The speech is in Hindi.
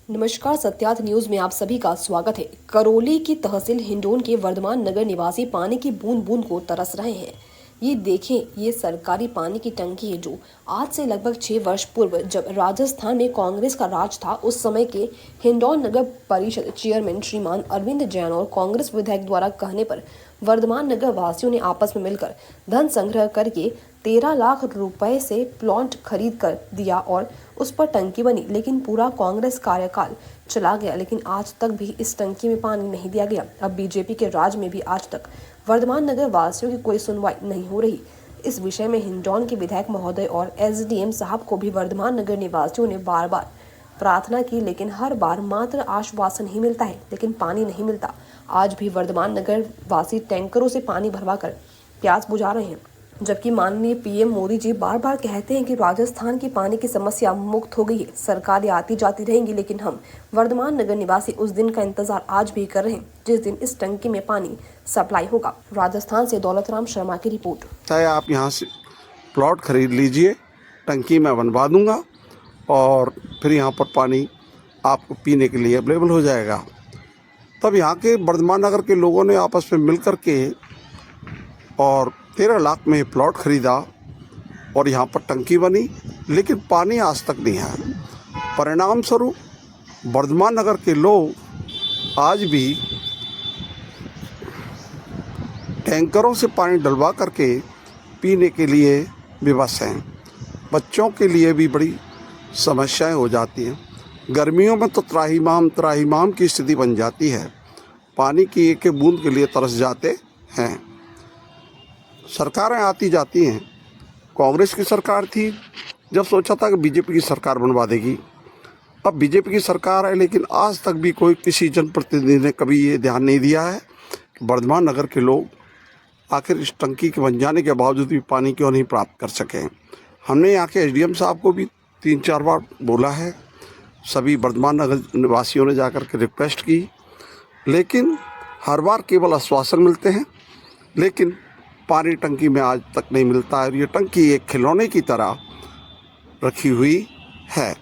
नमस्कार, सत्यार्थ न्यूज में आप सभी का स्वागत है। करौली की तहसील हिंडोन के वर्धमान नगर निवासी पानी की बूंद बूंद को तरस रहे हैं। ये देखें, ये सरकारी पानी की टंकी है जो आज से लगभग 6 वर्ष पूर्व जब राजस्थान में कांग्रेस का राज था, उस समय के हिंडौन नगर परिषद चेयरमैन श्रीमान अरविंद जैन और कांग्रेस विधायक द्वारा कहने पर वर्धमान नगर वासियों ने आपस में मिलकर धन संग्रह करके 13 लाख रुपए से प्लॉट खरीद कर दिया और उस पर टंकी बनी। लेकिन पूरा कांग्रेस कार्यकाल चला गया, लेकिन आज तक भी इस टंकी में पानी नहीं दिया गया। अब बीजेपी के राज में भी आज तक वर्धमान नगर वासियों की कोई सुनवाई नहीं हो रही। इस विषय में हिंडौन के विधायक महोदय और एसडीएम साहब को भी वर्धमान नगर निवासियों ने बार बार प्रार्थना की, लेकिन हर बार मात्र आश्वासन ही मिलता है, लेकिन पानी नहीं मिलता। आज भी वर्धमान नगर वासी टैंकरों से पानी भरवा कर प्यास बुझा रहे हैं, जबकि माननीय पीएम मोदी जी बार बार कहते हैं कि राजस्थान की पानी की समस्या मुक्त हो गई है, सरकारें आती जाती रहेंगी, लेकिन हम वर्धमान नगर निवासी उस दिन का इंतजार आज भी कर रहे हैं जिस दिन इस टंकी में पानी सप्लाई होगा। राजस्थान से दौलतराम शर्मा की रिपोर्ट। चाहे आप यहाँ से प्लॉट खरीद लीजिए, टंकी मैं बनवा दूंगा और फिर यहाँ पर पानी आपको पीने के लिए अवेलेबल हो जाएगा। तब यहाँ के वर्धमान नगर के लोगों ने आपस में मिल कर के और 13 लाख में प्लॉट खरीदा और यहाँ पर टंकी बनी, लेकिन पानी आज तक नहीं है। परिणाम स्वरूप वर्धमान नगर के लोग आज भी टैंकरों से पानी डलवा करके पीने के लिए विवश हैं। बच्चों के लिए भी बड़ी समस्याएं हो जाती हैं। गर्मियों में तो त्राहिमाम की स्थिति बन जाती है। पानी की एक एक बूंद के लिए तरस जाते हैं। सरकारें आती जाती हैं। कांग्रेस की सरकार थी, जब सोचा था कि बीजेपी की सरकार बनवा देगी। अब बीजेपी की सरकार है, लेकिन आज तक भी कोई किसी जनप्रतिनिधि ने कभी ये ध्यान नहीं दिया है कि वर्धमान नगर के लोग आखिर इस टंकी के बन जाने के बावजूद भी पानी क्यों नहीं प्राप्त कर सकें। हमने यहाँ के एसडीएम साहब को भी 3-4 बार बोला है, सभी वर्धमान नगर निवासियों ने जाकर के रिक्वेस्ट की, लेकिन हर बार केवल आश्वासन मिलते हैं, लेकिन पानी टंकी में आज तक नहीं मिलता है। और ये टंकी एक खिलौने की तरह रखी हुई है।